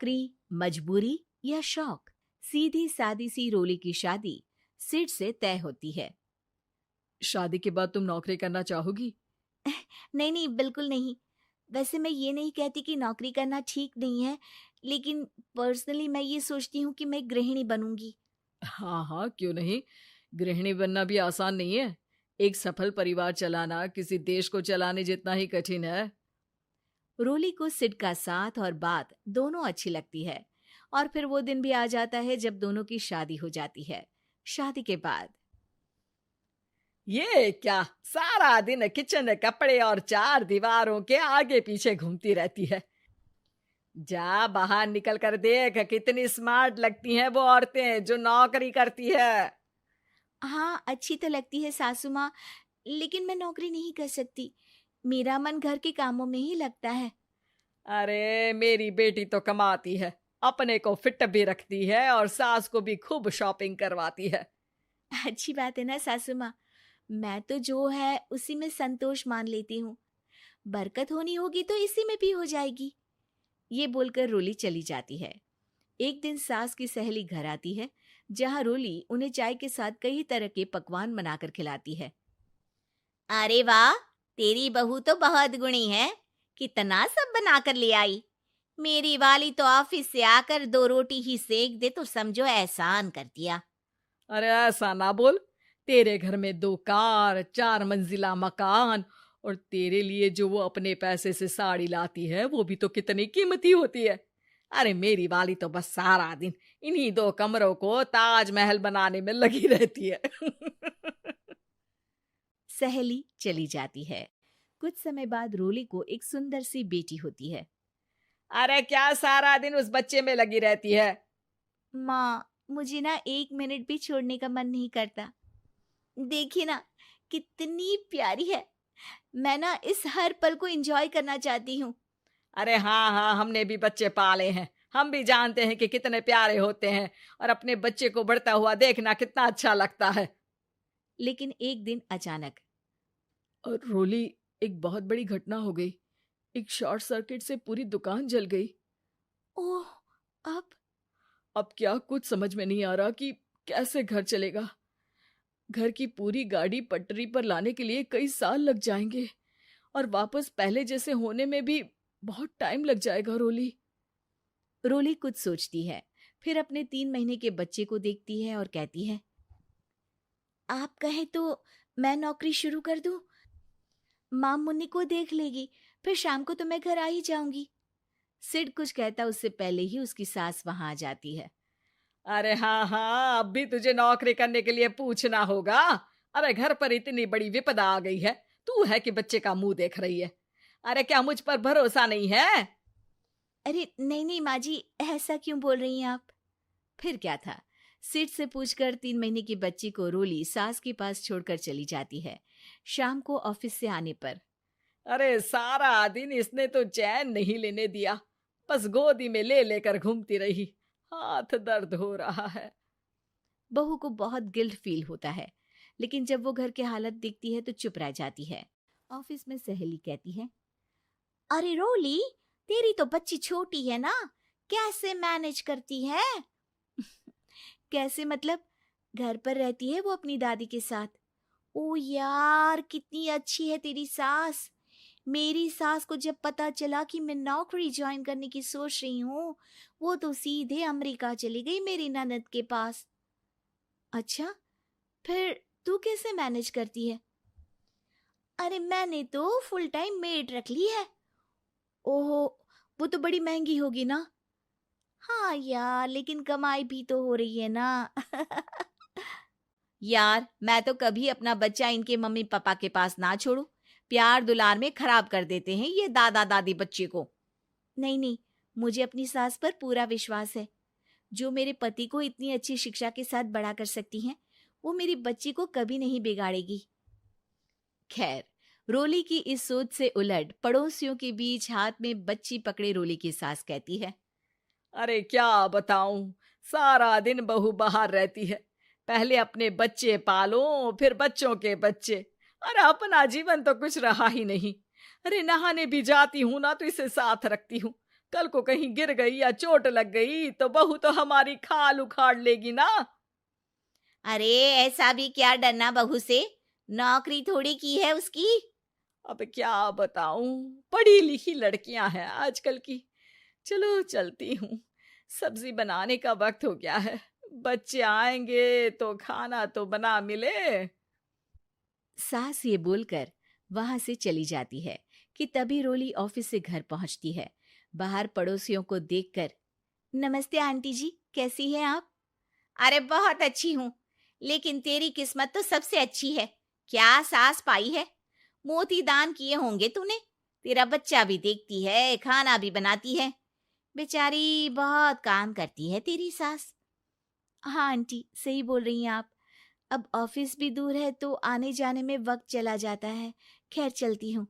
नौकरी, मजबूरी या शौक? सीधी सादी सी रोली की शादी सिड से तय होती है। शादी के बाद तुम नौकरी करना चाहोगी? नहीं नहीं, बिल्कुल नहीं। वैसे मैं ये नहीं कहती कि नौकरी करना ठीक नहीं है, लेकिन पर्सनली मैं ये सोचती हूँ कि मैं गृहिणी बनूंगी। हाँ हाँ, क्यों नहीं। गृहिणी बनना भी आसान नहीं है। एक सफल परिवार चलाना किसी देश को चलाने जितना ही कठिन है। रोली को सिड का साथ और बात दोनों अच्छी लगती है, और फिर वो दिन भी आ जाता है जब दोनों की शादी हो जाती है। शादी के बाद ये क्या, सारा दिन किचन कपड़े और चार दीवारों के आगे पीछे घूमती रहती है। जा बाहर निकल कर देख, कितनी स्मार्ट लगती हैं वो औरतें जो नौकरी करती है। हाँ, अच्छी तो लगती है सासू माँ, लेकिन मैं नौकरी नहीं कर सकती। मेरा मन घर के कामों में ही लगता है। अरे मेरी बेटी तो कमाती है, अपने को फिट भी रखती है और सास को भी खूब शॉपिंग करवाती है। अच्छी बात है ना सासू माँ। मैं तो जो है उसी में संतोष मान लेती हूँ। बरकत होनी होगी तो इसी में भी हो जाएगी। ये बोलकर रोली चली जाती है। एक दिन सास की सहेली घर आती है, जहाँ रोली उन्हें चाय के साथ कई तरह के पकवान बनाकर खिलाती है। अरे वाह, तेरी बहू तो बहुत गुणी है। कितना सब बनाकर ले आई। मेरी वाली तो ऑफिस से आकर 2 रोटी ही सेक दे तो समझो एहसान कर दिया। अरे ऐसा ना बोल। तेरे घर में 2 कार, 4 मंजिला मकान, और तेरे लिए जो वो अपने पैसे से साड़ी लाती है वो भी तो कितनी कीमती होती है। अरे मेरी वाली तो बस सारा दिन इन्हीं 2 कमरों को ताजमहल बनाने में लगी रहती है। सहेली चली जाती है। कुछ समय बाद रोली को एक सुंदर सी बेटी होती है। अरे क्या सारा दिन उस बच्चे में लगी रहती है। माँ, मुझे ना 1 मिनट भी छोड़ने का मन नहीं करता। देखिए ना, कितनी प्यारी है। मैं ना इस हर पल को एंजॉय करना चाहती हूँ। अरे हाँ हाँ, हमने भी बच्चे पाले हैं, हम भी जानते हैं कि कितने प्यारे होते हैं, और अपने बच्चे को बढ़ता हुआ देखना कितना अच्छा लगता है। लेकिन एक दिन अचानक और रोली, एक बहुत बड़ी घटना हो गई। एक शॉर्ट सर्किट से पूरी दुकान जल गई। ओह, अब अब क्या कुछ समझ में नहीं आ रहा कि कैसे घर चलेगा। घर की पूरी गाड़ी पटरी पर लाने के लिए कई साल लग जाएंगे, और वापस पहले जैसे होने में भी बहुत टाइम लग जाएगा। रोली रोली कुछ सोचती है, फिर अपने 3 महीने के बच्चे को देखती है और कहती है, आप कहें तो मैं नौकरी शुरू कर दूं? माँ मुन्नी को देख लेगी, फिर शाम को तो मैं घर आ ही जाऊंगी। सिड कुछ कहता उससे पहले ही उसकी सास वहां आ जाती है। अरे हाँ हाँ, अब भी तुझे नौकरी करने के लिए पूछना होगा। अरे घर पर इतनी बड़ी विपदा आ गई है, तू है कि बच्चे का मुंह देख रही है। अरे क्या मुझ पर भरोसा नहीं है? अरे नहीं नहीं माँ जी, ऐसा क्यों बोल रही हैं आप? फिर क्या था, सिड से पूछकर 3 महीने की बच्ची को रोली सास के पास छोड़कर चली जाती है। शाम को ऑफिस से आने पर अरे सारा दिन इसने तो चैन नहीं लेने दिया, बस गोदी में ले लेकर घूमती रही। हाथ दर्द हो रहा है। बहू को बहुत गिल्ट फील होता है, लेकिन जब वो घर की हालत देखती है तो चुप रह जाती है। ऑफिस में सहेली कहती है, अरे रोली, तेरी तो बच्ची छोटी है ना, कैसे मैनेज करती है? कैसे मतलब? घर पर रहती है वो अपनी दादी के साथ। ओ यार, कितनी अच्छी है तेरी सास। मेरी सास को जब पता चला कि मैं नौकरी ज्वाइन करने की सोच रही हूँ, वो तो सीधे अमेरिका चली गई मेरी ननद के पास। अच्छा, फिर तू कैसे मैनेज करती है? अरे मैंने तो फुल टाइम मेड रख ली है। ओहो, वो तो बड़ी महंगी होगी ना? हाँ यार, लेकिन कमाई भी तो हो रही है ना। यार, मैं तो कभी अपना बच्चा इनके मम्मी पापा के पास ना छोड़ू। प्यार दुलार में खराब कर देते हैं ये दादा दादी बच्चे को। नहीं नहीं, मुझे अपनी सास पर पूरा विश्वास है। जो मेरे पति को इतनी अच्छी शिक्षा के साथ बड़ा कर सकती हैं, वो मेरी बच्ची को कभी नहीं बिगाड़ेगी। खैर, रोली की इस सोच से उलट पड़ोसियों के बीच हाथ में बच्ची पकड़े रोली की सास कहती है, अरे क्या बताऊं, सारा दिन बहू बाहर रहती है। पहले अपने बच्चे पालो, फिर बच्चों के बच्चे। अरे अपना जीवन तो कुछ रहा ही नहीं। अरे नहाने भी जाती हूं ना तो इसे साथ रखती हूँ, कल को कहीं गिर गई या चोट लग गई तो बहू तो हमारी खाल उखाड़ लेगी ना। अरे ऐसा भी क्या डरना बहू से, नौकरी थोड़ी की है उसकी। अब क्या बताऊं, पढ़ी लिखी लड़कियां हैं आजकल की। चलो चलती हूँ, सब्जी बनाने का वक्त हो गया है। बच्चे आएंगे तो खाना तो बना मिले। सास ये बोलकर वहां से चली जाती है कि तभी रोली ऑफिस से घर पहुंचती है। बाहर पड़ोसियों को देखकर, नमस्ते आंटी जी, कैसी हैं आप? अरे बहुत अच्छी हूँ, लेकिन तेरी किस्मत तो सबसे अच्छी है। क्या सास पाई है, मोती दान किए होंगे तूने। तेरा बच्चा भी देखती है, खाना भी बनाती है। बेचारी बहुत काम करती है तेरी सास। हाँ आंटी, सही बोल रही हैं आप। अब ऑफिस भी दूर है तो आने जाने में वक्त चला जाता है। खैर चलती हूँ।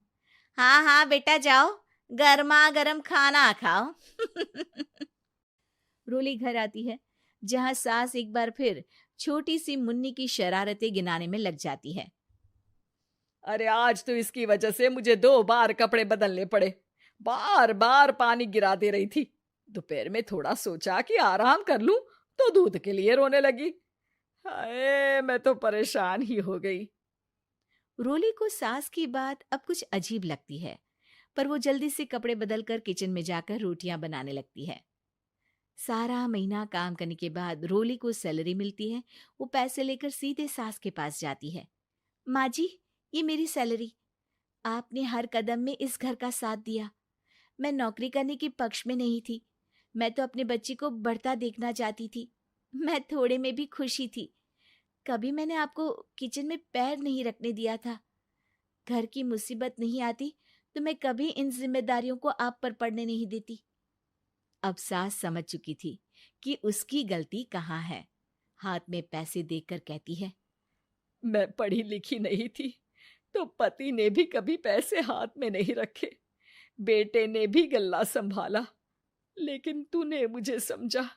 हाँ हाँ बेटा जाओ, गर्मा गर्म खाना खाओ। रोली घर आती है, जहां सास एक बार फिर छोटी सी मुन्नी की शरारतें गिनाने में लग जाती है। अरे आज तो इसकी वजह से मुझे 2 बार कपड़े बदलने पड़े। बार बार पानी गिरा दे रही थी। दोपहर में थोड़ा सोचा कि आराम कर लूं तो दूध के लिए रोने लगी। हाय, मैं तो परेशान ही हो गई। रोली को सास की बात अब कुछ अजीब लगती है, पर वो जल्दी से कपड़े बदलकर किचन में जाकर रोटियां बनाने लगती है। सारा महीना काम करने के बाद रोली को सैलरी मिलती है। वो पैसे लेकर सीधे सास के पास जाती है। माँ जी, ये मेरी सैलरी। आपने हर कदम में इस घर का साथ दिया। मैं नौकरी करने के पक्ष में नहीं थी। मैं तो अपने बच्चे को बढ़ता देखना चाहती थी। मैं थोड़े में भी खुशी थी। कभी मैंने आपको किचन में पैर नहीं रखने दिया था। घर की मुसीबत नहीं आती तो मैं कभी इन जिम्मेदारियों को आप पर पड़ने नहीं देती। अब सास समझ चुकी थी कि उसकी गलती कहाँ है। हाथ में पैसे देकर कहती है, मैं पढ़ी लिखी नहीं थी तो पति ने भी कभी पैसे हाथ में नहीं रखे। बेटे ने भी गल्ला संभाला, लेकिन तूने मुझे समझा।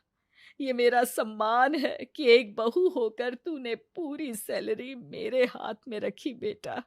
ये मेरा सम्मान है कि एक बहू होकर तूने पूरी सैलरी मेरे हाथ में रखी बेटा।